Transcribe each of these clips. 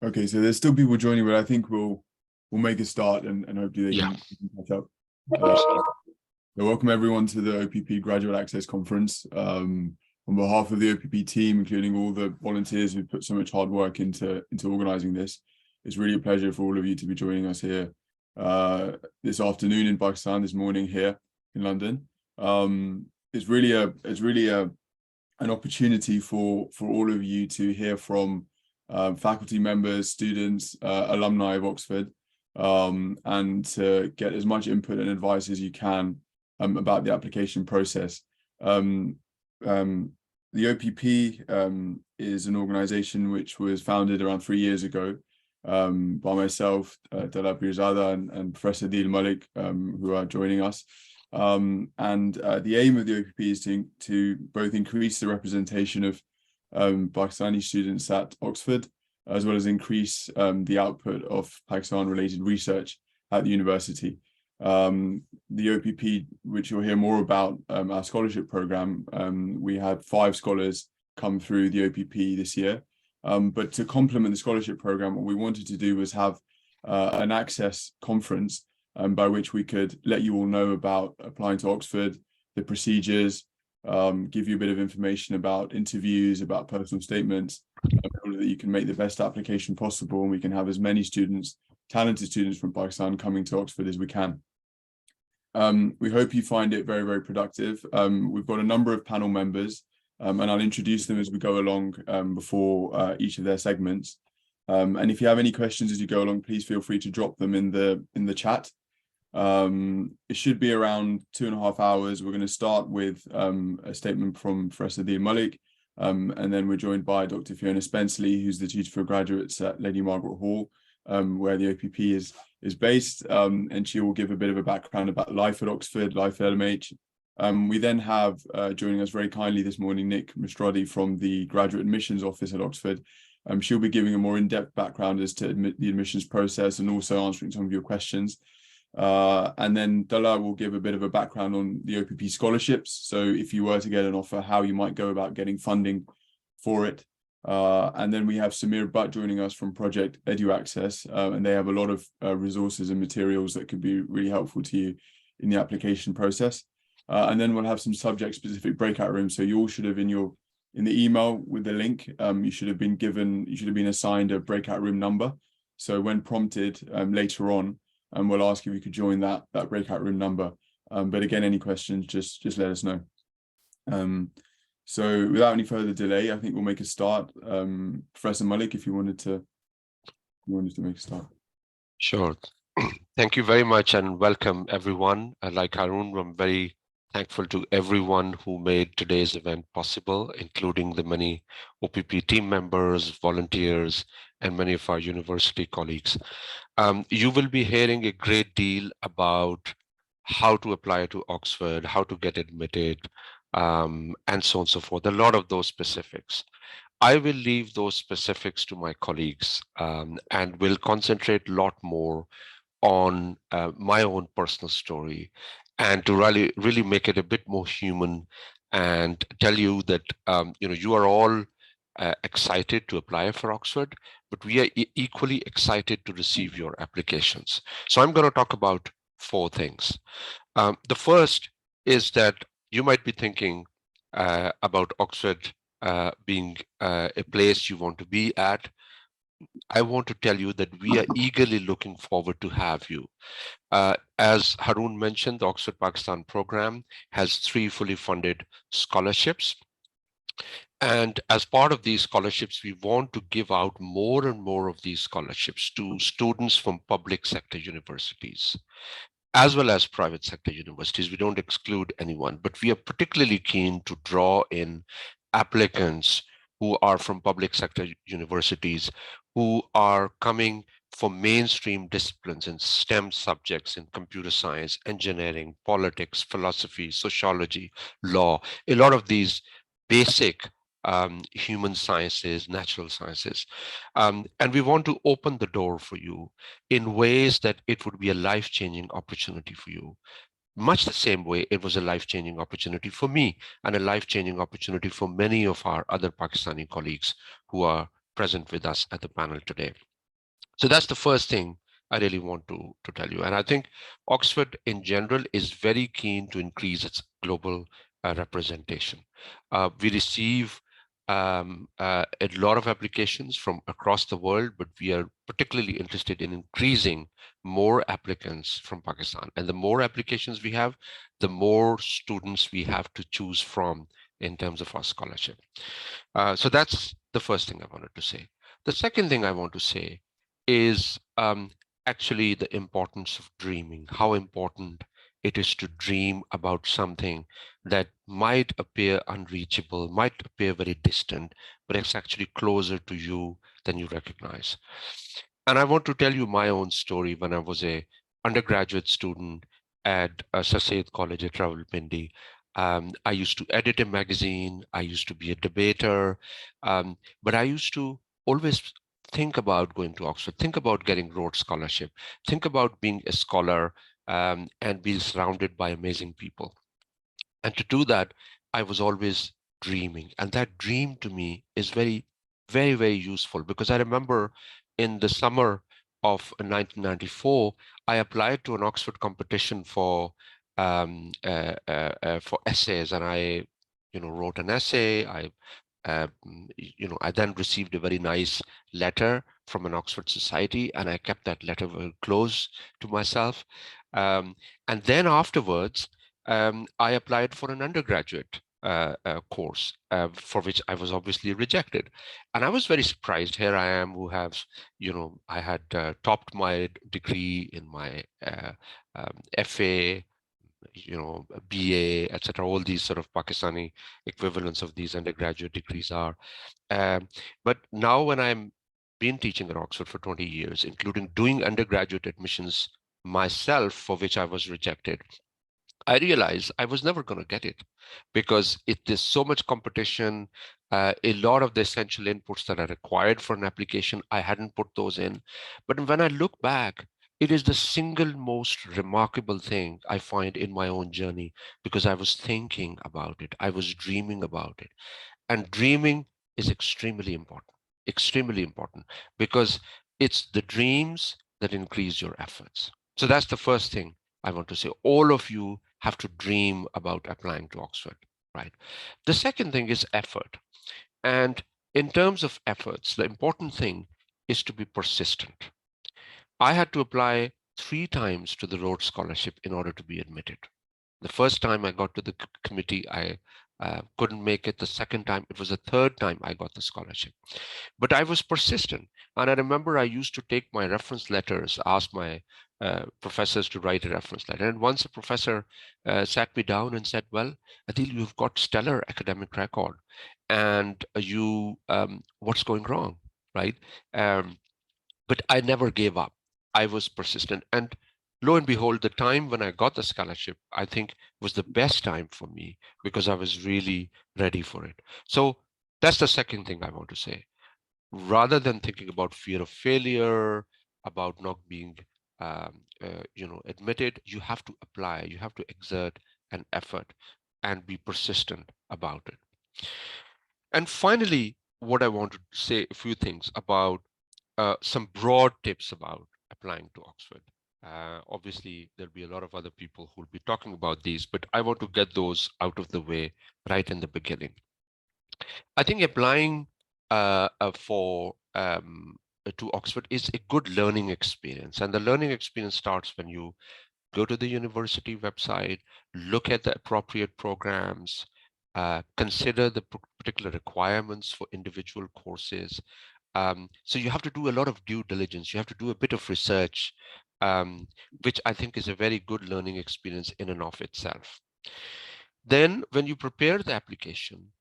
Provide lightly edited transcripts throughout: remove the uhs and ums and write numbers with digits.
Okay, so there's still people joining, but I think we'll make a start and hopefully they can catch up. So welcome everyone to the OPP Graduate Access Conference. On behalf of the OPP team, including all the volunteers who put so much hard work into organising this, it's really a pleasure for all of you to be joining us here this afternoon in Pakistan, this morning here in London. It's really an opportunity for all of you to hear from faculty members, students, alumni of Oxford, and to get as much input and advice as you can about the application process. The OPP is an organization which was founded around 3 years ago by myself, Talab Pirzada and Professor Adil Malik, who are joining us. The aim of the OPP is to both increase the representation of Pakistani students at Oxford, as well as increase the output of Pakistan-related research at the university. The OPP, which you'll hear more about, our scholarship program, we had 5 scholars come through the OPP this year. But to complement the scholarship program, what we wanted to do was have an access conference by which we could let you all know about applying to Oxford, the procedures, give you a bit of information about interviews, about personal statements, in order that you can make the best application possible and we can have as many students, talented students from Pakistan coming to Oxford as we can. We hope you find it very, very productive. We've got a number of panel members and I'll introduce them as we go along before each of their segments. And if you have any questions as you go along, please feel free to drop them in the chat. It should be around 2.5 hours. We're going to start with a statement from Professor Adil Malik, and then we're joined by Dr. Fiona Spenceley, who's the tutor for graduates at Lady Margaret Hall, where the OPP is based, and she will give a bit of a background about life at Oxford, life at LMH. We then have joining us very kindly this morning, Nick Mistradi from the Graduate Admissions Office at Oxford. She'll be giving a more in-depth background as to the admissions process and also answering some of your questions. And then Dala will give a bit of a background on the OPP scholarships. So if you were to get an offer, how you might go about getting funding for it. And then we have Samir Butt joining us from Project Edu Access, and they have a lot of resources and materials that could be really helpful to you in the application process. And then we'll have some subject-specific breakout rooms. So you all should have in the email with the link, you should have been assigned a breakout room number. So when prompted later on, we'll ask if you could join that breakout room number. But again, any questions, just let us know. So without any further delay, I think we'll make a start. Professor Malik, if you wanted to make a start. Sure. Thank you very much and welcome everyone. Like Harun, I'm very thankful to everyone who made today's event possible, including the many OPP team members, volunteers, and many of our university colleagues. You will be hearing a great deal about how to apply to Oxford, how to get admitted, and so on and so forth, a lot of those specifics. I will leave those specifics to my colleagues and will concentrate a lot more on my own personal story and to really make it a bit more human and tell you that you are all excited to apply for Oxford, but we are equally excited to receive your applications. So I'm going to talk about 4 things. The first is that you might be thinking about Oxford being a place you want to be at. I want to tell you that we are eagerly looking forward to have you. As Harun mentioned, the Oxford Pakistan program has 3 fully funded scholarships. And as part of these scholarships, we want to give out more and more of these scholarships to students from public sector universities, as well as private sector universities. We don't exclude anyone, but we are particularly keen to draw in applicants who are from public sector universities, who are coming from mainstream disciplines in STEM subjects in computer science, engineering, politics, philosophy, sociology, law, a lot of these basic human sciences, natural sciences. And we want to open the door for you in ways that it would be a life-changing opportunity for you. Much the same way it was a life-changing opportunity for me and a life-changing opportunity for many of our other Pakistani colleagues who are present with us at the panel today. So that's the first thing I really want to tell you. And I think Oxford in general is very keen to increase its global representation. We receive a lot of applications from across the world, but we are particularly interested in increasing more applicants from Pakistan. And the more applications we have, the more students we have to choose from in terms of our scholarship. So that's the first thing I wanted to say. The second thing I want to say is actually the importance of dreaming, how important it is to dream about something that might appear unreachable, might appear very distant, but it's actually closer to you than you recognize. And I want to tell you my own story when I was a undergraduate student at Sir Syed College at Rawalpindi. I used to edit a magazine. I used to be a debater, but I used to always think about going to Oxford, think about getting Rhodes Scholarship, think about being a scholar and being surrounded by amazing people. And to do that, I was always dreaming. And that dream to me is very, very, very useful because I remember in the summer of 1994, I applied to an Oxford competition for essays, and I, wrote an essay. I then received a very nice letter from an Oxford Society, and I kept that letter very close to myself. And then afterwards, I applied for an undergraduate course for which I was obviously rejected. And I was very surprised. Here I am, who have, I had topped my degree in my FA, BA, etc. All these sort of Pakistani equivalents of these undergraduate degrees are. But now when I'm been teaching at Oxford for 20 years, including doing undergraduate admissions myself, for which I was rejected, I realized I was never going to get it because there's so much competition. A lot of the essential inputs that are required for an application, I hadn't put those in. But when I look back, it is the single most remarkable thing I find in my own journey because I was thinking about it. I was dreaming about it. And dreaming is extremely important because it's the dreams that increase your efforts. So that's the first thing I want to say. All of you have to dream about applying to Oxford, right? The second thing is effort. And in terms of efforts, the important thing is to be persistent. I had to apply 3 times to the Rhodes Scholarship in order to be admitted. The first time I got to the committee, I couldn't make it. The second time, it was the third time I got the scholarship. But I was persistent. And I remember I used to take my reference letters, ask my professors to write a reference letter. And once a professor sat me down and said, well, Adil, you've got stellar academic record. And what's going wrong, right? But I never gave up. I was persistent. And lo and behold, the time when I got the scholarship, I think was the best time for me because I was really ready for it. So that's the second thing I want to say. Rather than thinking about fear of failure, about not being admitted, you have to apply, you have to exert an effort and be persistent about it. And finally, what I want to say a few things about some broad tips about applying to Oxford. Obviously, there'll be a lot of other people who'll be talking about these, but I want to get those out of the way right in the beginning. I think applying to Oxford is a good learning experience, and the learning experience starts when you go to the university website, look at the appropriate programs, consider the particular requirements for individual courses. So you have to do a lot of due diligence. You have to do a bit of research, which I think is a very good learning experience in and of itself. Then when you prepare the application,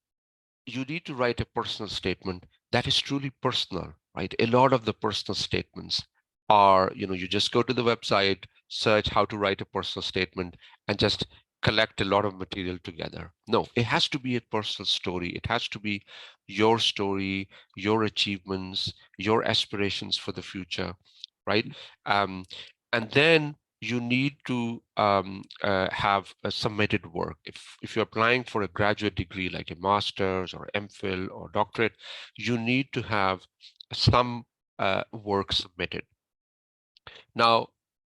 you need to write a personal statement that is truly personal, right? A lot of the personal statements are, you just go to the website, search how to write a personal statement, and just collect a lot of material together. No, it has to be a personal story. It has to be your story, your achievements, your aspirations for the future, right? And then you need to have a submitted work. If you're applying for a graduate degree like a master's or MPhil or doctorate, you need to have some work submitted. Now,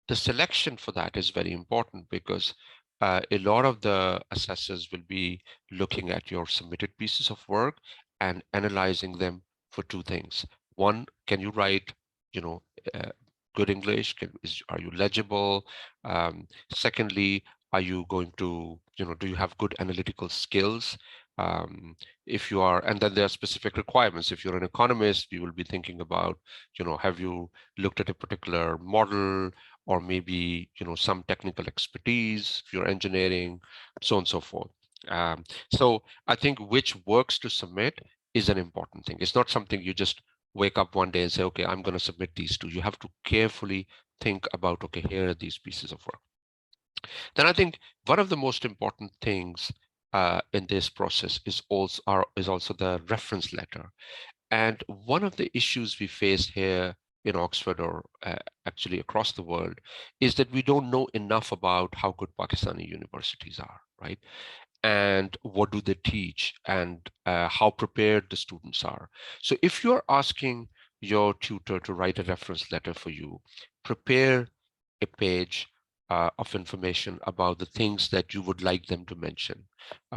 the selection for that is very important because a lot of the assessors will be looking at your submitted pieces of work and analyzing them for two things. One, can you write, uh, good English? Are you legible? Secondly, are you going to, do you have good analytical skills? If you are, and then there are specific requirements. If you're an economist, we will be thinking about, have you looked at a particular model, or maybe some technical expertise if you're engineering, so on and so forth. So I think which works to submit is an important thing. It's not something you just wake up one day and say, okay, I'm going to submit these two. You have to carefully think about, okay, here are these pieces of work. Then I think one of the most important things in this process is also the reference letter. And one of the issues we face here in Oxford, or actually across the world, is that we don't know enough about how good Pakistani universities are, right? And what do they teach, and how prepared the students are. So if you're asking your tutor to write a reference letter for you, prepare a page of information about the things that you would like them to mention.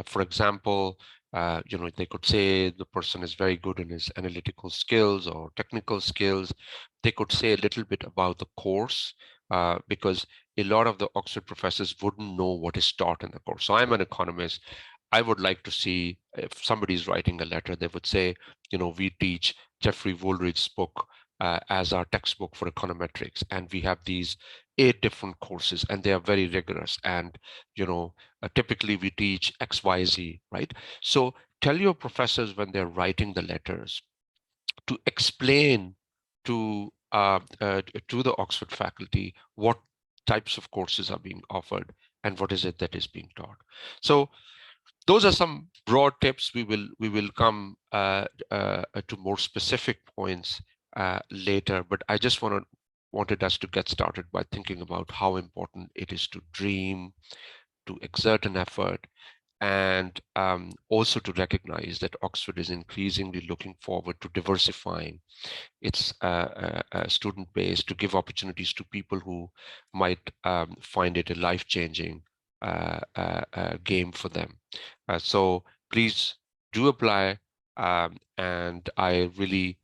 For example, they could say the person is very good in his analytical skills or technical skills. They could say a little bit about the course, because a lot of the Oxford professors wouldn't know what is taught in the course. So I'm an economist. I would like to see, if somebody's writing a letter, they would say, we teach Jeffrey Woolridge's book as our textbook for econometrics, and we have these 8 different courses, and they are very rigorous. And typically we teach XYZ, right? So tell your professors when they're writing the letters to explain to the Oxford faculty what types of courses are being offered and what is it that is being taught. So those are some broad tips. We will come to more specific points later, but I just wanted us to get started by thinking about how important it is to dream, to exert an effort, and also to recognize that Oxford is increasingly looking forward to diversifying its student base, to give opportunities to people who might find it a life-changing game for them. So please do apply, and I really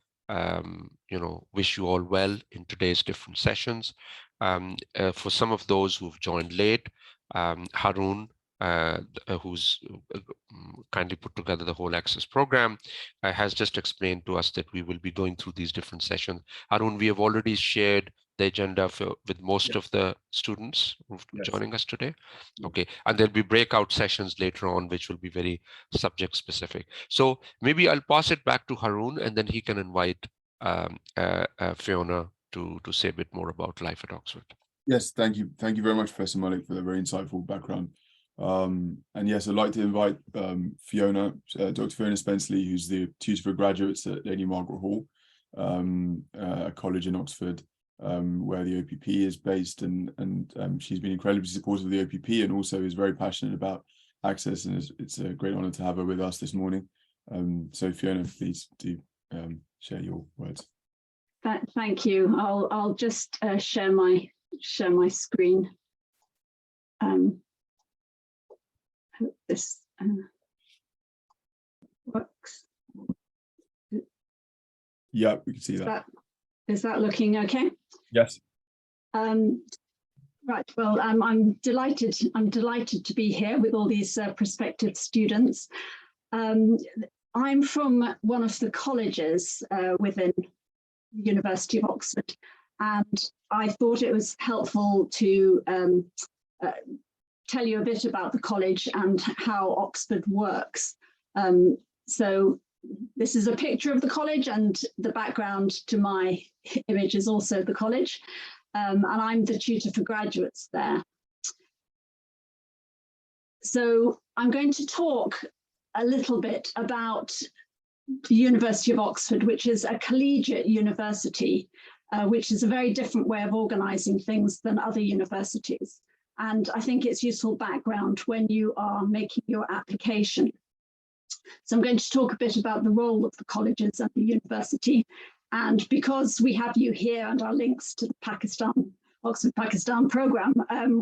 wish you all well in today's different sessions. For some of those who've joined late, Harun, who's kindly put together the whole access program, has just explained to us that we will be going through these different sessions. Harun, we have already shared the agenda with most of the students joining us today. Okay, and there'll be breakout sessions later on, which will be very subject specific. So maybe I'll pass it back to Harun, and then he can invite Fiona to say a bit more about life at Oxford. Yes, thank you very much, Professor Malik, for the very insightful background. And yes, I'd like to invite Fiona, Dr. Fiona Spenceley, who's the tutor for graduates at Lady Margaret Hall, a college in Oxford, where the OPP is based, and she's been incredibly supportive of the OPP, and also is very passionate about access, and it's a great honor to have her with us this morning. So Fiona, please do share your words. Thank you. I'll just share my screen. Hope this works. Yeah, we can see that. Is that looking okay? Yes. Right. Well, I'm delighted to be here with all these prospective students. I'm from one of the colleges within the University of Oxford, and I thought it was helpful to tell you a bit about the college and how Oxford works. So this is a picture of the college, and the background to my image is also the college, and I'm the tutor for graduates there. So I'm going to talk a little bit about the University of Oxford, which is a collegiate university which is a very different way of organising things than other universities. And I think it's useful background when you are making your application. So I'm going to talk a bit about the role of the colleges and the university. And because we have you here and our links to the Oxford Pakistan programme,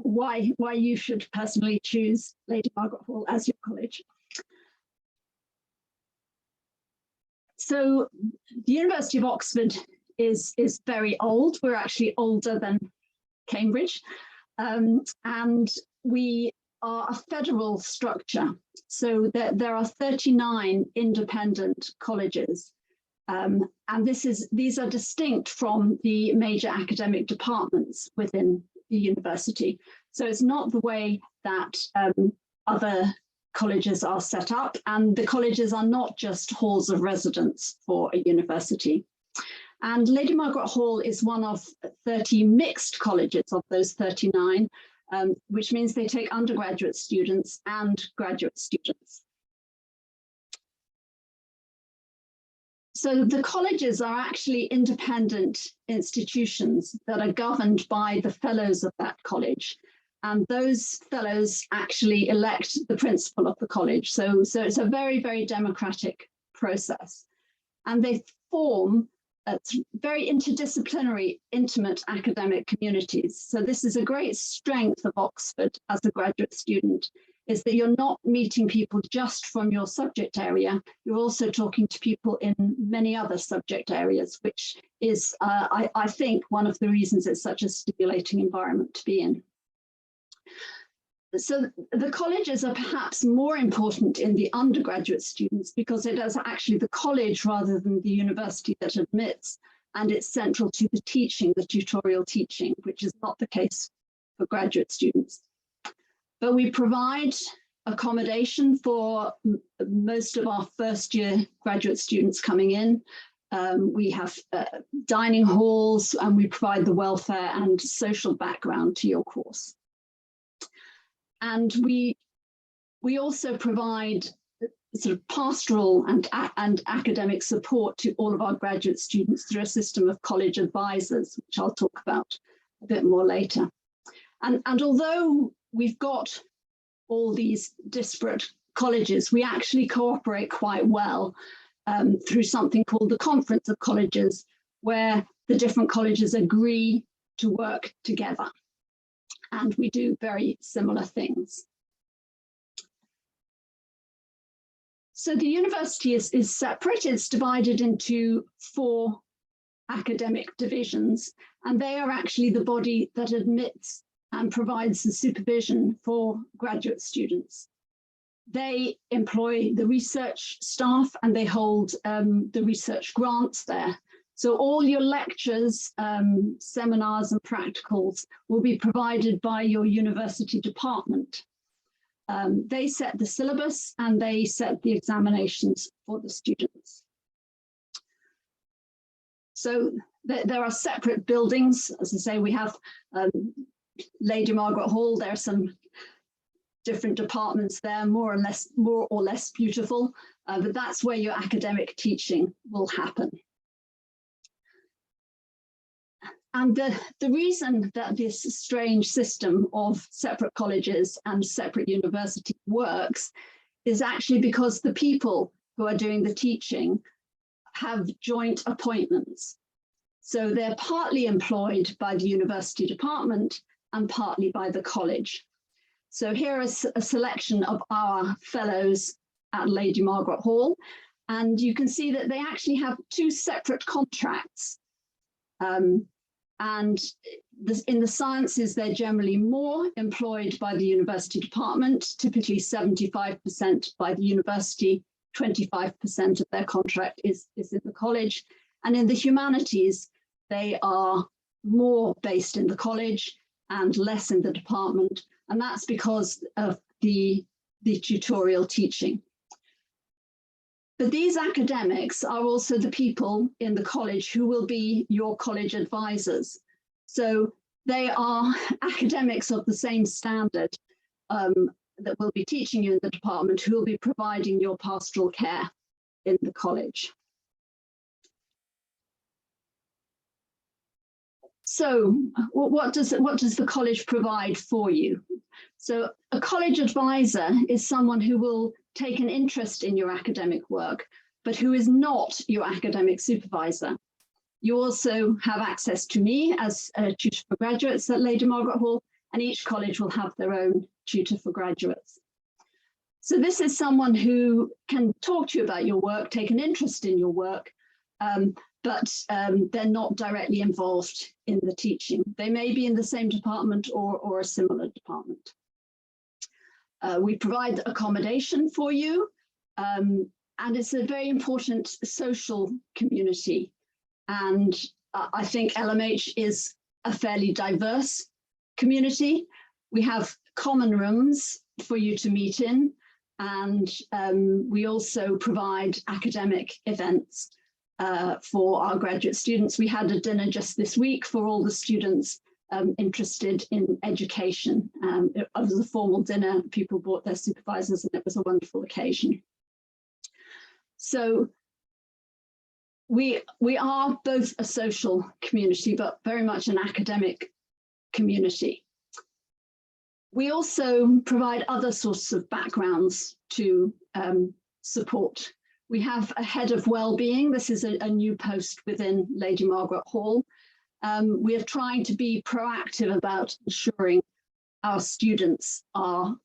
why you should personally choose Lady Margaret Hall as your college. So the University of Oxford is very old. We're actually older than Cambridge. And we are a federal structure. So there are 39 independent colleges. And these are distinct from the major academic departments within the university. So it's not the way that other colleges are set up, and the colleges are not just halls of residence for a university. And Lady Margaret Hall is one of 30 mixed colleges of those 39, which means they take undergraduate students and graduate students. So the colleges are actually independent institutions that are governed by the fellows of that college. And those fellows actually elect the principal of the college. So it's a very, very democratic process. And they form very interdisciplinary, intimate academic communities. So this is a great strength of Oxford as a graduate student, is that you're not meeting people just from your subject area, you're also talking to people in many other subject areas, which is, I think, one of the reasons it's such a stimulating environment to be in. So the colleges are perhaps more important in the undergraduate students because it is actually the college rather than the university that admits, and it's central to the teaching, the tutorial teaching, which is not the case for graduate students. But we provide accommodation for most of our first year graduate students coming in. We have dining halls, and we provide the welfare and social background to your course. And we also provide sort of pastoral and academic support to all of our graduate students through a system of college advisors, which I'll talk about a bit more later. And although we've got all these disparate colleges, we actually cooperate quite well through something called the Conference of Colleges, where the different colleges agree to work together. And we do very similar things. So the university is separate. It's divided into 4 academic divisions, and they are actually the body that admits and provides the supervision for graduate students. They employ the research staff, and they hold the research grants there. So all your lectures, seminars and practicals will be provided by your university department. They set the syllabus and they set the examinations for the students. So there are separate buildings. As I say, we have Lady Margaret Hall. There are some different departments there, more or less beautiful, but that's where your academic teaching will happen. And the reason that this strange system of separate colleges and separate universities works is actually because the people who are doing the teaching have joint appointments. So they're partly employed by the university department and partly by the college. So here is a selection of our fellows at Lady Margaret Hall. And you can see that they actually have 2 separate contracts. And in the sciences, they're generally more employed by the university department, typically 75% by the university, 25% of their contract is in the college. And in the humanities, they are more based in the college and less in the department. And that's because of the tutorial teaching. But these academics are also the people in the college who will be your college advisors. So they are academics of the same standard that will be teaching you in the department, who will be providing your pastoral care in the college. So what does the college provide for you? So a college advisor is someone who will take an interest in your academic work, but who is not your academic supervisor. You also have access to me as a tutor for graduates at Lady Margaret Hall, and each college will have their own tutor for graduates. So this is someone who can talk to you about your work, take an interest in your work, but they're not directly involved in the teaching. They may be in the same department or a similar department. We provide accommodation for you, and it's a very important social community. And I think LMH is a fairly diverse community. We have common rooms for you to meet in, and we also provide academic events for our graduate students. We had a dinner just this week for all the students interested in education. It was a formal dinner, people brought their supervisors, and it was a wonderful occasion. So we are both a social community, but very much an academic community. We also provide other sorts of backgrounds to support. We have a head of wellbeing. This is a new post within Lady Margaret Hall. We are trying to be proactive about ensuring our students are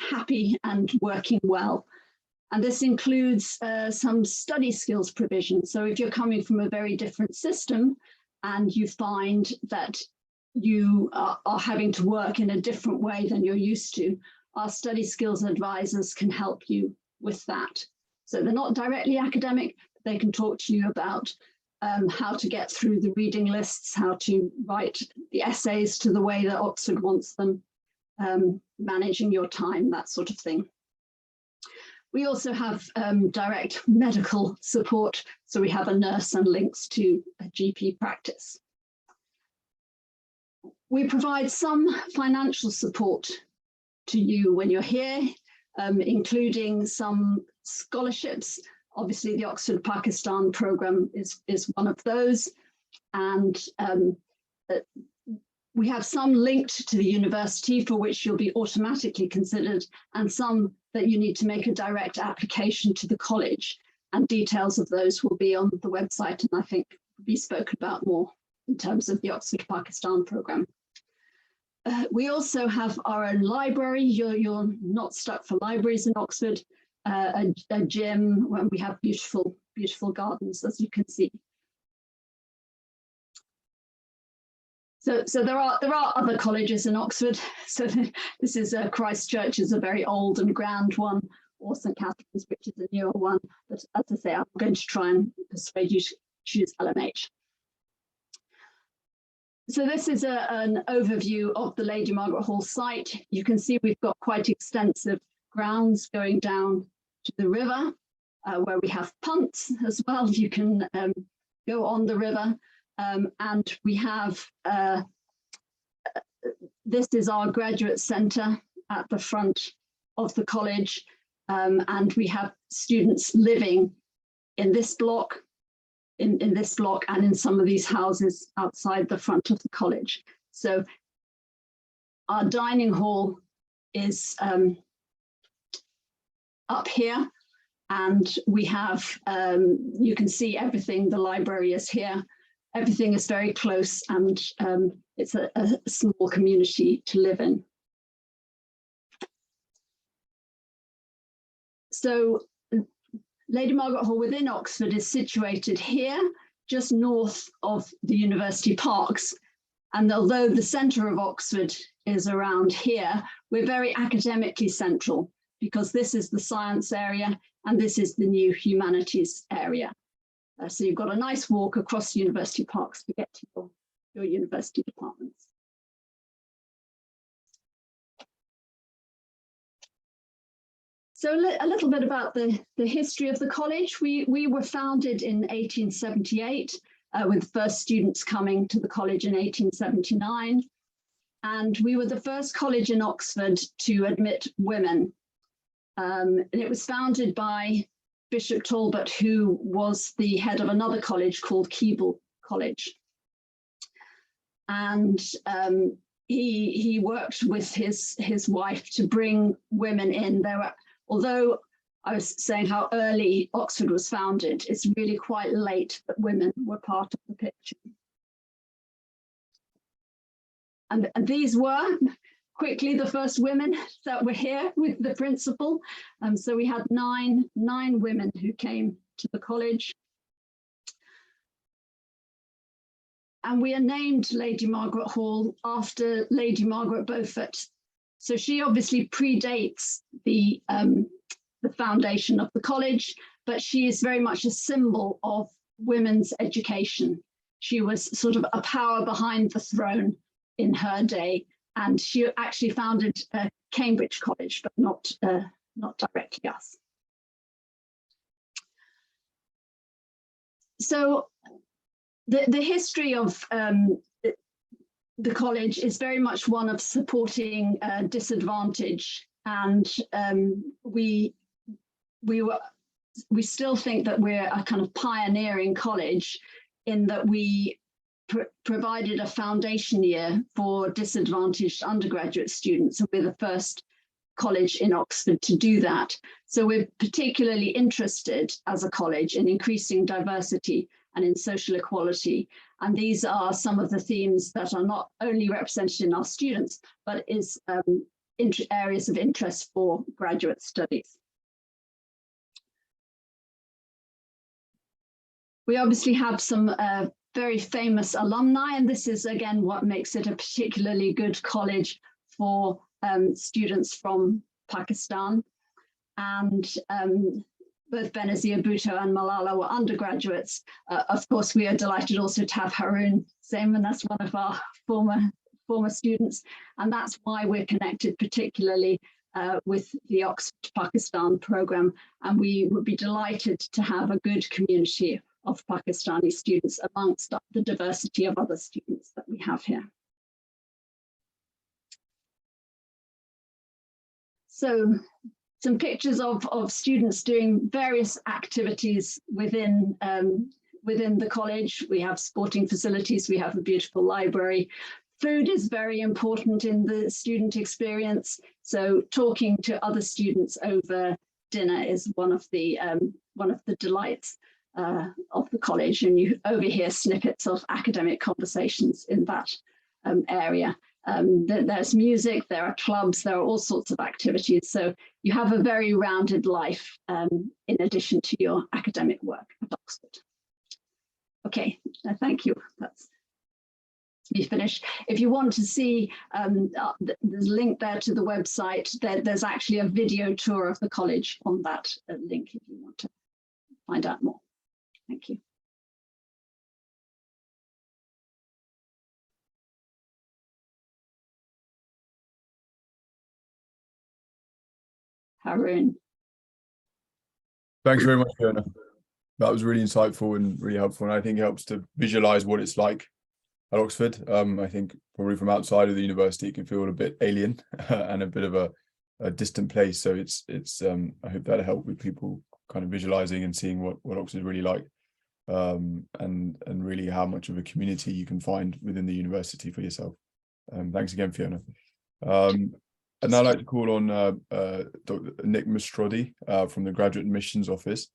happy and working well. And this includes some study skills provision. So if you're coming from a very different system and you find that you are having to work in a different way than you're used to, our study skills advisors can help you with that. So they're not directly academic, but they can talk to you about how to get through the reading lists, how to write the essays to the way that Oxford wants them, managing your time, that sort of thing. We also have direct medical support, so we have a nurse and links to a GP practice. We provide some financial support to you when you're here, including some scholarships. Obviously, the Oxford Pakistan program is one of those, and we have some linked to the university for which you'll be automatically considered, and some that you need to make a direct application to the college, and details of those will be on the website, and I think will be spoken about more in terms of the Oxford Pakistan program. We also have our own library. You're not stuck for libraries in Oxford. A gym where we have beautiful gardens, as you can see. So there are other colleges in Oxford. So this is Christ Church is a very old and grand one, or St Catherine's, which is a newer one. But as I say, I'm going to try and persuade you to choose LMH. So this is an overview of the Lady Margaret Hall site. You can see we've got quite extensive grounds going down to the river, where we have punts as well. You can go on the river, and we have, this is our graduate centre at the front of the college, and we have students living in this block, in this block, and in some of these houses outside the front of the college. So our dining hall is up here, and we have, you can see everything, the library is here, everything is very close, and it's a small community to live in. So Lady Margaret Hall within Oxford is situated here, just north of the university parks. And although the centre of Oxford is around here, we're very academically central, because this is the science area and this is the new humanities area. So you've got a nice walk across the university parks to get to your university departments. So a little bit about the history of the college. We were founded in 1878, with the first students coming to the college in 1879. And we were the first college in Oxford to admit women. It was founded by Bishop Talbot, who was the head of another college called Keble College. and he worked with his wife to bring women in. There were, although I was saying how early Oxford was founded, it's really quite late that women were part of the picture. And these were quickly the first women that were here with the principal. So we had nine women who came to the college. And we are named Lady Margaret Hall after Lady Margaret Beaufort. So she obviously predates the foundation of the college, but she is very much a symbol of women's education. She was sort of a power behind the throne in her day, and she actually founded Cambridge College, but not directly us. So the history of the college is very much one of supporting disadvantage, and we still think that we're a kind of pioneering college in that we provided a foundation year for disadvantaged undergraduate students, and we're the first college in Oxford to do that. So we're particularly interested as a college in increasing diversity and in social equality. And these are some of the themes that are not only represented in our students, but is areas of interest for graduate studies. We obviously have some very famous alumni, and this is again what makes it a particularly good college for students from Pakistan. And both Benazir Bhutto and Malala were undergraduates. Of course, we are delighted also to have Haroon Zaman, that's one of our former students, and that's why we're connected particularly with the Oxford Pakistan program, and we would be delighted to have a good community of Pakistani students amongst the diversity of other students that we have here. So some pictures of students doing various activities within the college. We have sporting facilities, we have a beautiful library. Food is very important in the student experience. So talking to other students over dinner is one of the delights of the college, and you overhear snippets of academic conversations in that area. There's music, there are clubs, there are all sorts of activities. So you have a very rounded life in addition to your academic work at Oxford. Okay, thank you. That's me finished. If you want to see there's a link there to the website, there's actually a video tour of the college on that link if you want to find out more. Thank you. Haroon. Thanks very much, Fiona. That was really insightful and really helpful, and I think it helps to visualize what it's like at Oxford. I think probably from outside of the university it can feel a bit alien and a bit of a distant place. So it's I hope that'll help with people kind of visualizing and seeing what Oxford is really like, and really how much of a community you can find within the university for yourself. Thanks again, Fiona. I'd now like to call on Dr. Nick Mastrodi from the Graduate Admissions Office.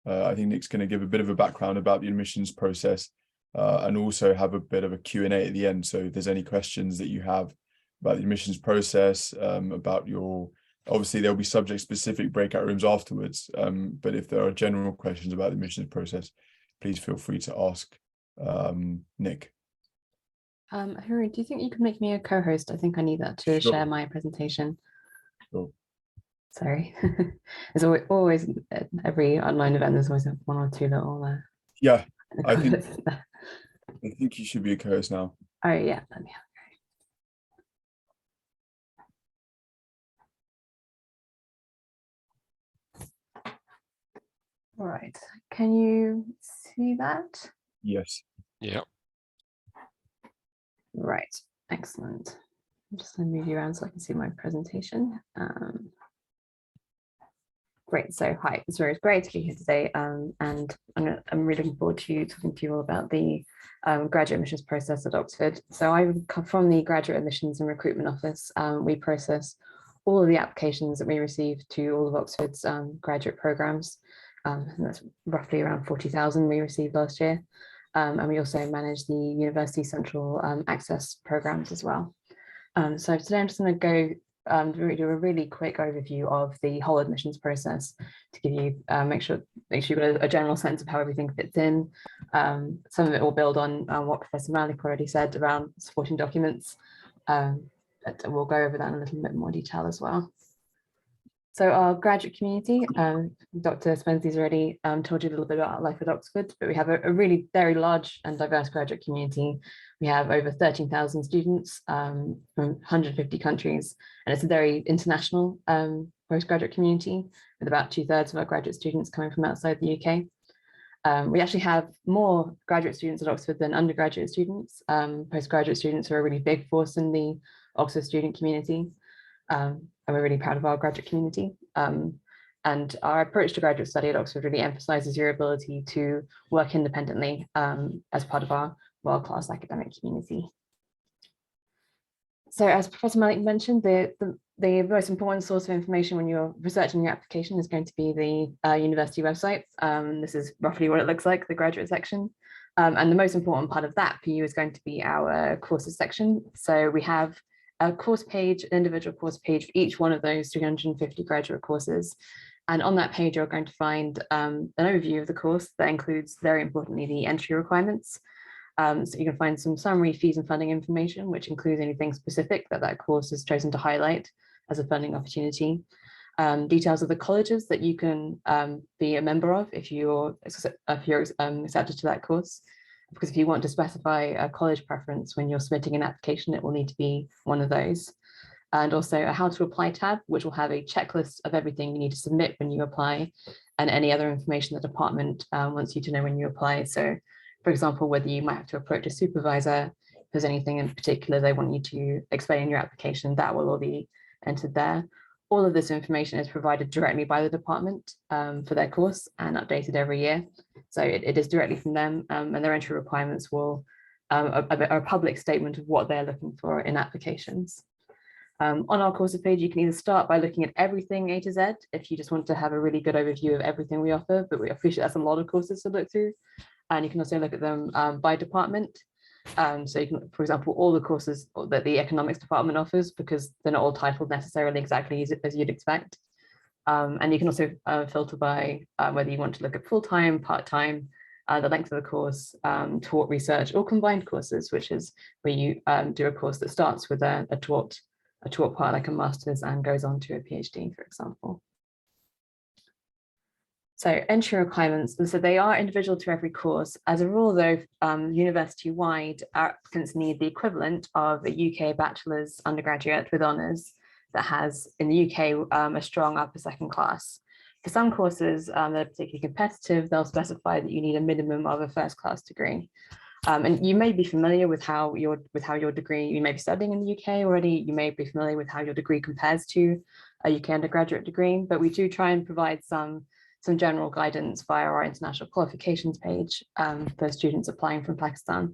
I think Nick's going to give a bit of a background about the admissions process and also have a bit of a Q&A at the end. So if there's any questions that you have about the admissions process, about your, obviously there'll be subject-specific breakout rooms afterwards, but if there are general questions about the admissions process, please feel free to ask Nick. Haroon, do you think you could make me a co-host? I think I need that to share my presentation. Sure. Sorry. There's always at every online event, there's always one or two little yeah, I think you should be a co-host now. Oh yeah, let me all right, can you see that? Yes. Yeah. Right, excellent. I'm just going to move you around so I can see my presentation. Great. So hi, it's great to be here today, and I'm really looking forward to talking to you all about the graduate admissions process at Oxford. So I come from the Graduate Admissions and Recruitment Office. We process all of the applications that we receive to all of Oxford's graduate programs. And that's roughly around 40,000 we received last year. And we also manage the University Central Access programs as well. So today I'm just going to go do a really quick overview of the whole admissions process to give you make sure you've got a general sense of how everything fits in. Some of it will build on what Professor Malik already said around supporting documents, but we'll go over that in a little bit more detail as well. So our graduate community, Dr. Spencer's already told you a little bit about life at Oxford, but we have a really very large and diverse graduate community. We have over 13,000 students from 150 countries, and it's a very international postgraduate community with about 2/3 of our graduate students coming from outside the UK. We actually have more graduate students at Oxford than undergraduate students. Postgraduate students are a really big force in the Oxford student community. And we're really proud of our graduate community. And our approach to graduate study at Oxford really emphasizes your ability to work independently as part of our world-class academic community. So as Professor Malik mentioned, the most important source of information when you're researching your application is going to be the university website. This is roughly what it looks like, the graduate section. And the most important part of that for you is going to be our courses section. So we have a course page, an individual course page for each one of those 350 graduate courses. And on that page, you're going to find an overview of the course that includes, very importantly, the entry requirements. So you can find some summary fees and funding information, which includes anything specific that course has chosen to highlight as a funding opportunity. Details of the colleges that you can be a member of if you're accepted to that course. Because if you want to specify a college preference when you're submitting an application, it will need to be one of those. And also a how to apply tab, which will have a checklist of everything you need to submit when you apply and any other information the department wants you to know when you apply. So for example, whether you might have to approach a supervisor, if there's anything in particular they want you to explain in your application, that will all be entered there. All of this information is provided directly by the department for their course and updated every year. So it is directly from them, and their entry requirements will are a public statement of what they're looking for in applications. On our courses page, you can either start by looking at everything A to Z if you just want to have a really good overview of everything we offer, but we appreciate that's a lot of courses to look through. And you can also look at them by department. So you can, for example, all the courses that the economics department offers, because they're not all titled necessarily exactly as you'd expect. And you can also filter by whether you want to look at full-time, part-time, the length of the course, taught research, or combined courses, which is where you do a course that starts with a taught part like a master's and goes on to a PhD, for example. So entry requirements, so they are individual to every course. As a rule though, university-wide, applicants need the equivalent of a UK bachelor's undergraduate with honours that has, in the UK, a strong upper second class. For some courses that are particularly competitive, they'll specify that you need a minimum of a first class degree. And you may be familiar with how your degree, you may be studying in the UK already, you may be familiar with how your degree compares to a UK undergraduate degree, but we do try and provide some general guidance via our international qualifications page for students applying from Pakistan.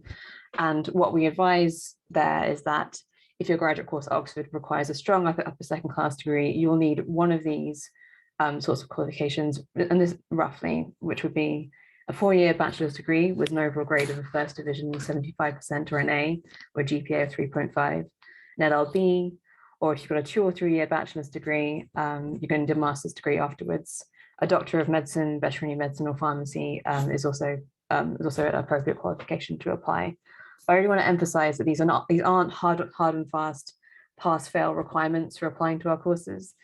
And what we advise there is that if your graduate course at Oxford requires a strong upper second class degree, you will need one of these sorts of qualifications, and this roughly, which would be a 4-year bachelor's degree with an overall grade of a first division 75% or an A, or a GPA of 3.5, an LLB, or if you've got a 2 or 3 year bachelor's degree, you're going to do a master's degree afterwards. A Doctor of Medicine, Veterinary Medicine, or Pharmacy is also an appropriate qualification to apply. I really want to emphasize that these aren't hard and fast pass-fail requirements for applying to our courses.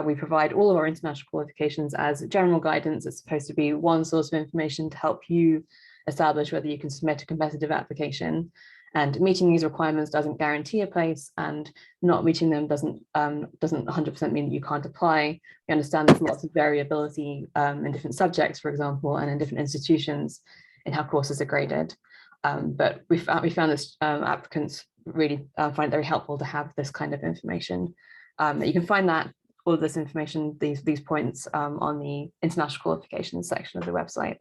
We provide all of our international qualifications as general guidance. It's supposed to be one source of information to help you establish whether you can submit a competitive application. And meeting these requirements doesn't guarantee a place, and not meeting them doesn't 100% mean that you can't apply. We understand there's lots of variability in different subjects, for example, and in different institutions in how courses are graded. But we found that applicants really find it very helpful to have this kind of information. You can find that all of this information, these points on the international qualifications section of the website.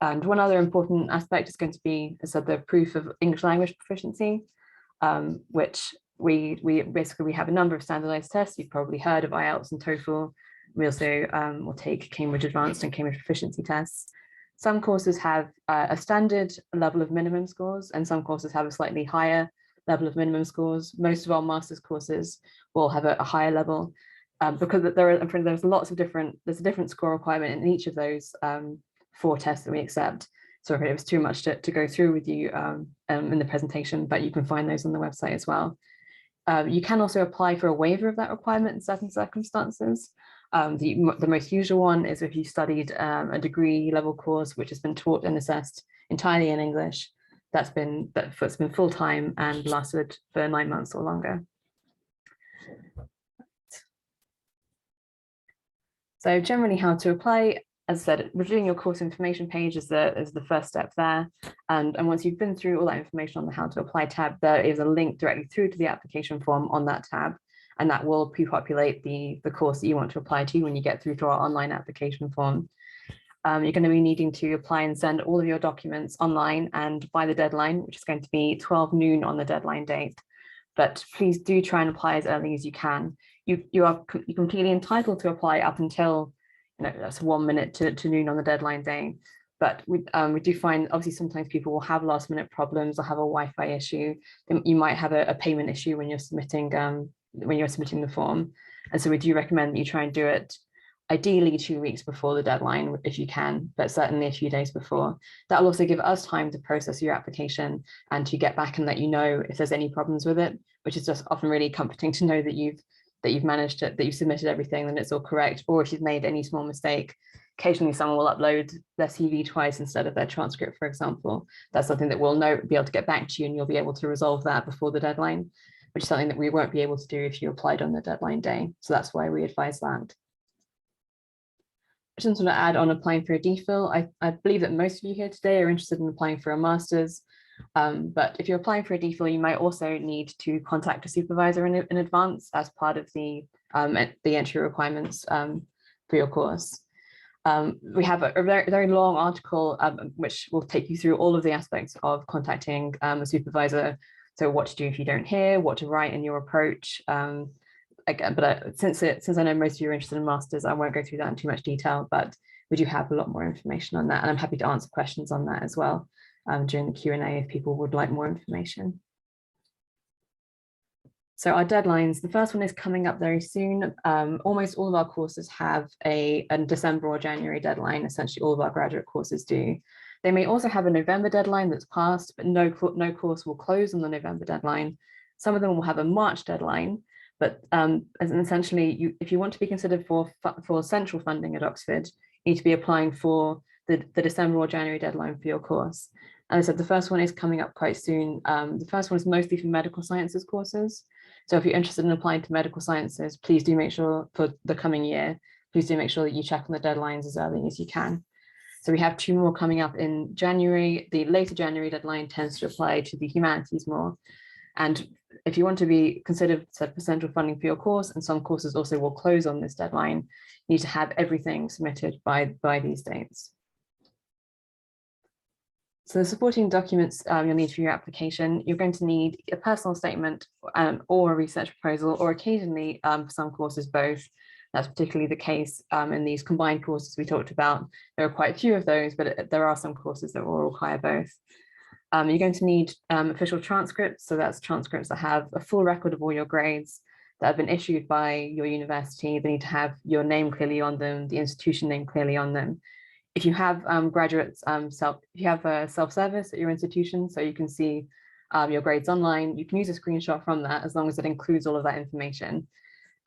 And one other important aspect is going to be, as I said, the proof of English language proficiency, which we basically have a number of standardized tests. You've probably heard of IELTS and TOEFL. We also will take Cambridge Advanced and Cambridge Proficiency tests. Some courses have a standard level of minimum scores, and some courses have a slightly higher level of minimum scores. Most of our master's courses will have a higher level because there's lots of there's a different score requirement in each of those 4 tests that we accept. So it was too much to go through with you in the presentation, but you can find those on the website as well. You can also apply for a waiver of that requirement in certain circumstances. The most usual one is if you studied a degree level course which has been taught and assessed entirely in English, that's been full-time and lasted for 9 months or longer. So generally how to apply, as I said, reviewing your course information page is the first step there. And once you've been through all that information on the how to apply tab, there is a link directly through to the application form on that tab. And that will pre-populate the course that you want to apply to when you get through to our online application form. You're going to be needing to apply and send all of your documents online and by the deadline, which is going to be 12 noon on the deadline date. But please do try and apply as early as you can. You're completely entitled to apply up until, that's 1 minute to noon on the deadline day. But we do find, obviously, sometimes people will have last minute problems or have a Wi-Fi issue. You might have a payment issue when you're submitting the form. And so we do recommend that you try and do it ideally 2 weeks before the deadline if you can, but certainly a few days before. That will also give us time to process your application and to get back and let you know if there's any problems with it, which is just often really comforting to know that you've managed it, that you've submitted everything and it's all correct, or if you've made any small mistake. Occasionally someone will upload their CV twice instead of their transcript, for example. That's something that we'll be able to get back to you, and you'll be able to resolve that before the deadline, which is something that we won't be able to do if you applied on the deadline day. So that's why we advise that. I just want to add on applying for a DPhil. I believe that most of you here today are interested in applying for a master's. But if you're applying for a DPhil, you might also need to contact a supervisor in advance as part of the entry requirements for your course. We have a very long article which will take you through all of the aspects of contacting a supervisor. So what to do if you don't hear, what to write in your approach. Since I know most of you are interested in masters, I won't go through that in too much detail, but we do have a lot more information on that, and I'm happy to answer questions on that as well during the Q&A if people would like more information. So our deadlines, the first one is coming up very soon. Almost all of our courses have a December or January deadline. Essentially all of our graduate courses do. They may also have a November deadline that's passed, but no course will close on the November deadline. Some of them will have a March deadline, but essentially, if you want to be considered for central funding at Oxford, you need to be applying for the December or January deadline for your course. And I said the first one is coming up quite soon. The first one is mostly for medical sciences courses. So if you're interested in applying to medical sciences, please do make sure for the coming year, please do make sure that you check on the deadlines as early as you can. So we have 2 more coming up in January. The later January deadline tends to apply to the humanities more. And if you want to be considered for central funding for your course, and some courses also will close on this deadline, you need to have everything submitted by these dates. So the supporting documents you'll need for your application, you're going to need a personal statement or a research proposal, or occasionally for some courses both. That's particularly the case in these combined courses we talked about. There are quite a few of those, but there are some courses that will require both. You're going to need official transcripts. So that's transcripts that have a full record of all your grades that have been issued by your university. They need to have your name clearly on them, the institution name clearly on them. If you have graduates, if you have a self-service at your institution, so you can see your grades online, you can use a screenshot from that as long as it includes all of that information.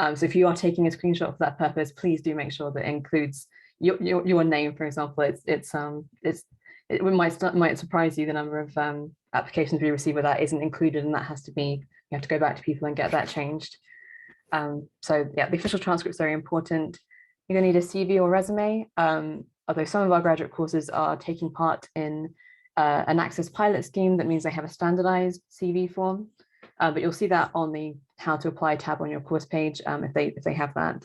So if you are taking a screenshot for that purpose, please do make sure that it includes your name, for example. It might surprise you the number of applications we receive where that isn't included, and that has to be, you have to go back to people and get that changed. So yeah, the official transcript is very important. You're going to need a CV or resume. Although some of our graduate courses are taking part in an Access pilot scheme, that means they have a standardized CV form. But you'll see that on the how to apply tab on your course page if they have that.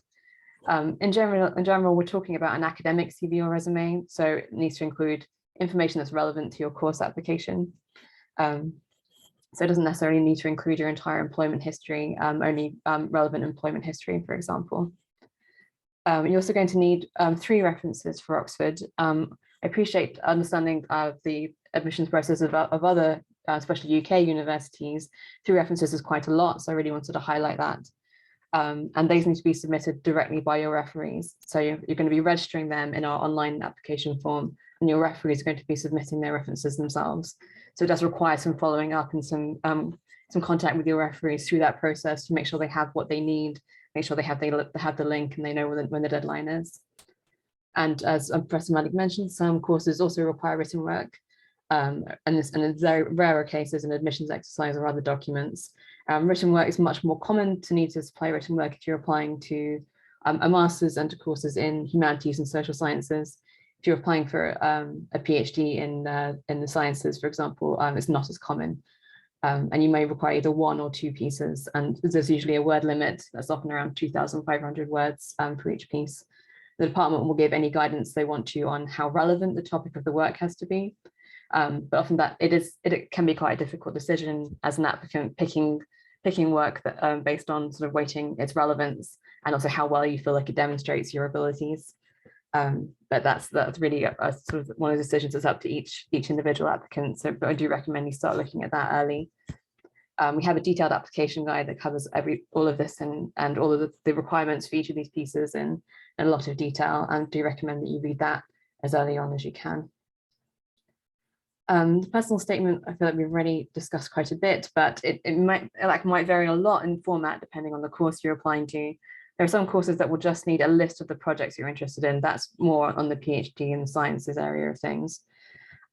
In general, we're talking about an academic CV or resume, so it needs to include information that's relevant to your course application. So it doesn't necessarily need to include your entire employment history, only relevant employment history, for example. You're also going to need 3 references for Oxford. I appreciate understanding the admissions process of other, especially UK universities. 3 references is quite a lot, so I really wanted to highlight that. And these need to be submitted directly by your referees. So you're going to be registering them in our online application form, and your referees are going to be submitting their references themselves. So it does require some following up and some contact with your referees through that process to make sure they have what they need, make sure they have the link and they know when the deadline is. And as Professor Malik mentioned, some courses also require written work. And in very rarer cases, an admissions exercise or other documents. Written work is much more common to need to supply written work if you're applying to a master's and to courses in humanities and social sciences. If you're applying for a PhD in the sciences, for example, it's not as common. And you may require either 1 or 2 pieces, and there's usually a word limit that's often around 2,500 words for each piece. The department will give any guidance they want to on how relevant the topic of the work has to be. But often that it can be quite a difficult decision as an applicant picking work that based on sort of weighting its relevance and also how well you feel like it demonstrates your abilities. But that's really a sort of one of the decisions that's up to each individual applicant. So I do recommend you start looking at that early. We have a detailed application guide that covers all of this and all of the requirements for each of these pieces in a lot of detail, and do recommend that you read that as early on as you can. The personal statement, I feel like we've already discussed quite a bit, but it might vary a lot in format depending on the course you're applying to. There are some courses that will just need a list of the projects you're interested in. That's more on the PhD and the sciences area of things.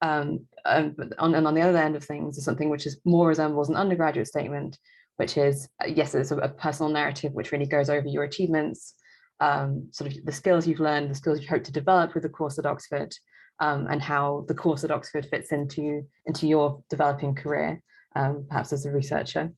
And on the other end of things is something which is more resembles an undergraduate statement, which is, yes, it's a personal narrative which really goes over your achievements, sort of the skills you've learned, the skills you hope to develop with the course at Oxford, and how the course at Oxford fits into your developing career, perhaps as a researcher.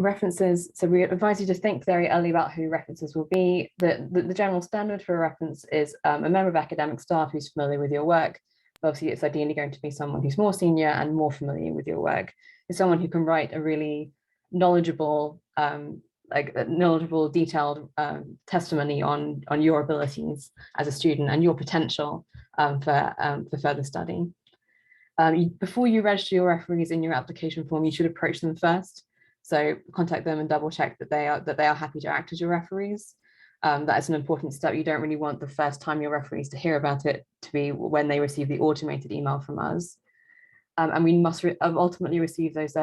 References, so we advise you to think very early about who references will be. The general standard for a reference is a member of academic staff who's familiar with your work. Obviously, it's ideally going to be someone who's more senior and more familiar with your work. It's someone who can write a really knowledgeable, detailed testimony on your abilities as a student and your potential for further study. Before you register your referees in your application form, you should approach them first. So contact them and double check that they are happy to act as your referees. That is an important step. You don't really want the first time your referees to hear about it to be when they receive the automated email from us. And we must ultimately receive those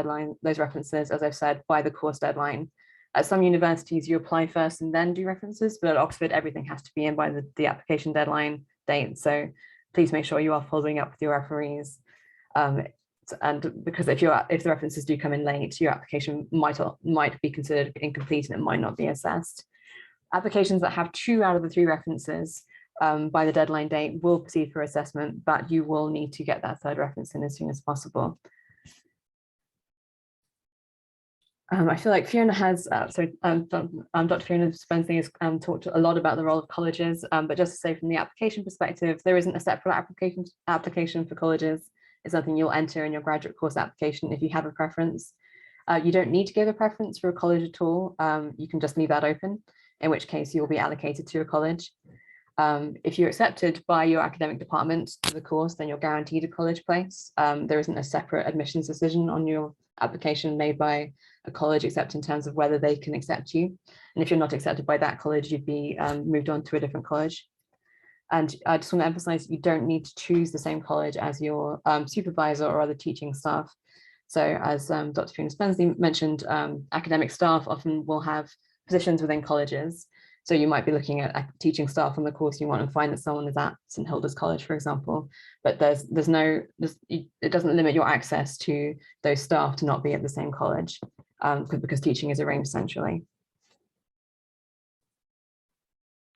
references, as I've said, by the course deadline. At some universities, you apply first and then do references, but at Oxford, everything has to be in by the application deadline date. So please make sure you are following up with your referees. And because if the references do come in late, your application might be considered incomplete and it might not be assessed. Applications that have 2 out of the 3 references by the deadline date will proceed for assessment, but you will need to get that 3rd reference in as soon as possible. I feel like Fiona has, Dr. Fiona Spensley has talked a lot about the role of colleges, but just to say from the application perspective, there isn't a separate application for colleges. It's something you'll enter in your graduate course application if you have a preference. You don't need to give a preference for a college at all. You can just leave that open, in which case you'll be allocated to a college. If you're accepted by your academic department to the course, then you're guaranteed a college place. There isn't a separate admissions decision on your application made by a college, except in terms of whether they can accept you. And if you're not accepted by that college, you'd be moved on to a different college. And I just want to emphasize, you don't need to choose the same college as your supervisor or other teaching staff. So as Dr. Fiona Spensley mentioned, academic staff often will have positions within colleges. So you might be looking at teaching staff on the course you want and find that someone is at St Hilda's College, for example. But it doesn't limit your access to those staff to not be at the same college because teaching is arranged centrally.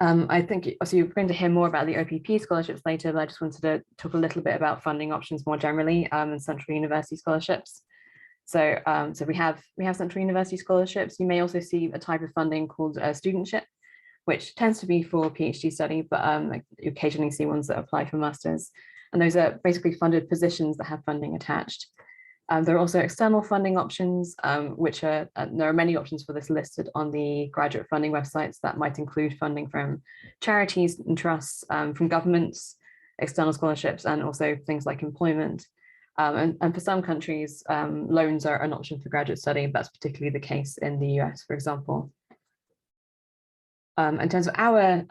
I think so you're going to hear more about the OPP scholarships later, but I just wanted to talk a little bit about funding options more generally and central university scholarships. So, so we have central university scholarships. You may also see a type of funding called studentship, which tends to be for PhD study, but you occasionally see ones that apply for masters. And those are basically funded positions that have funding attached. There are also external funding options, which are, there are many options for this listed on the graduate funding websites that might include funding from charities and trusts, from governments, external scholarships, and also things like employment. And for some countries, loans are an option for graduate study. That's particularly the case in the US, for example. In terms of our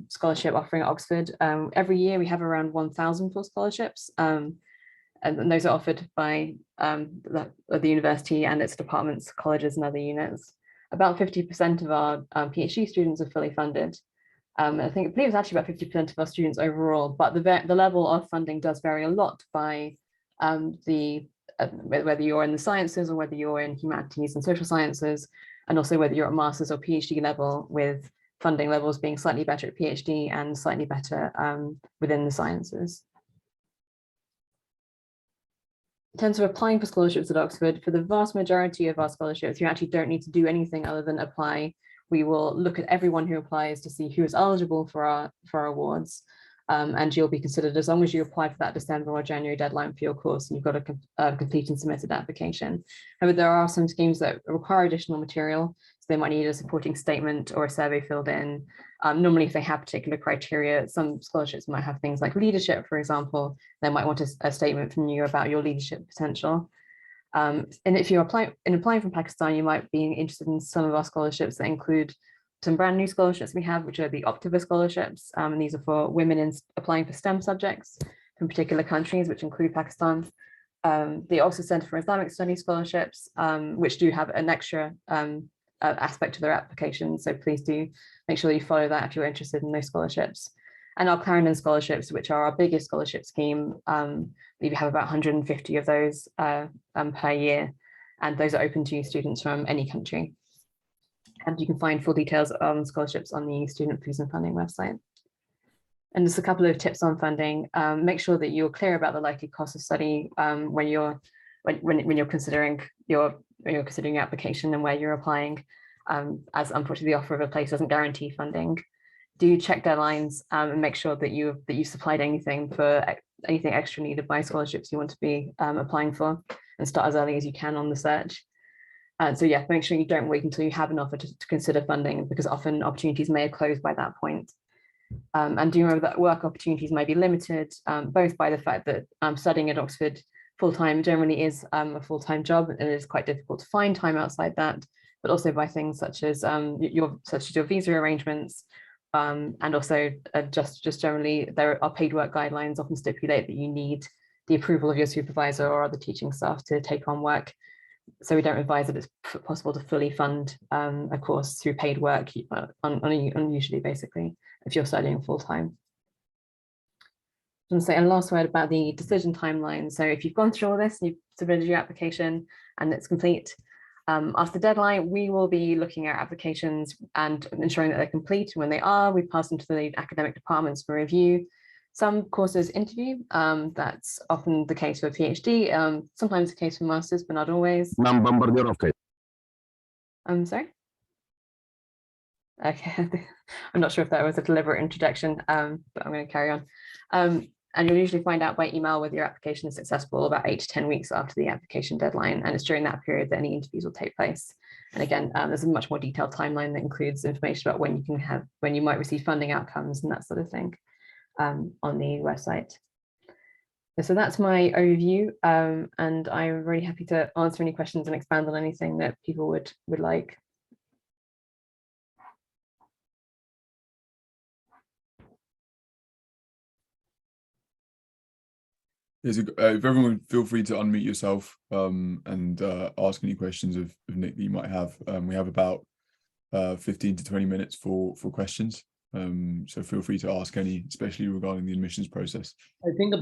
scholarship offering at Oxford, every year we have around 1,000 full scholarships. And those are offered by the university and its departments, colleges, and other units. About 50% of our PhD students are fully funded. I believe it's actually about 50% of our students overall, but the level of funding does vary a lot by whether you're in the sciences or whether you're in humanities and social sciences, and also whether you're at master's or PhD level, with funding levels being slightly better at PhD and slightly better within the sciences. In terms of applying for scholarships at Oxford, for the vast majority of our scholarships, you actually don't need to do anything other than apply. We will look at everyone who applies to see who is eligible for our awards, and you'll be considered as long as you apply for that December or January deadline for your course and you've got a complete and submitted application. However, there are some schemes that require additional material, so they might need a supporting statement or a survey filled in. Normally, if they have particular criteria, some scholarships might have things like leadership, for example. They might want a statement from you about your leadership potential. And if you're applying from Pakistan, you might be interested in some of our scholarships that include some brand new scholarships we have, which are the OPP scholarships. And these are for women applying for STEM subjects from particular countries, which include Pakistan. The Oxford Centre for Islamic Studies scholarships, which do have an extra aspect to their application. So please do make sure that you follow that if you're interested in those scholarships. And our Clarendon scholarships, which are our biggest scholarship scheme. We have about 150 of those per year, and those are open to students from any country. And you can find full details on scholarships on the Student Fees and Funding website. And just a couple of tips on funding. Make sure that you're clear about the likely cost of study when you're considering your application and where you're applying, as unfortunately the offer of a place doesn't guarantee funding. Do check deadlines and make sure that you supplied anything extra needed by scholarships you want to be applying for, and start as early as you can on the search. So yeah, make sure you don't wait until you have an offer to consider funding, because often opportunities may have closed by that point. And do remember that work opportunities may be limited, both by the fact that studying at Oxford full-time generally is a full-time job, and it is quite difficult to find time outside that, but also by things such as your visa arrangements, and also just generally there are paid work guidelines often stipulate that you need the approval of your supervisor or other teaching staff to take on work. So we don't advise that it's possible to fully fund a course through paid work unusually, basically, if you're studying full-time. And say a last word about the decision timeline. So if you've gone through all this, you've submitted your application and it's complete, after the deadline, we will be looking at applications and ensuring that they're complete. When they are, we pass them to the academic departments for review. Some courses interview, that's often the case for PhD, sometimes the case for masters, but not always. I'm sorry? Okay, I'm not sure if that was a deliberate interjection, but I'm going to carry on. And you'll usually find out by email whether your application is successful about 8 to 10 weeks after the application deadline. And it's during that period that any interviews will take place. And again, there's a much more detailed timeline that includes information about when you might receive funding outcomes and that sort of thing on the website. So that's my overview, and I'm really happy to answer any questions and expand on anything that people would like. If everyone feel free to unmute yourself and ask any questions of Nick that you might have. We have about 15 to 20 minutes for questions. So feel free to ask any, especially regarding the admissions process. I think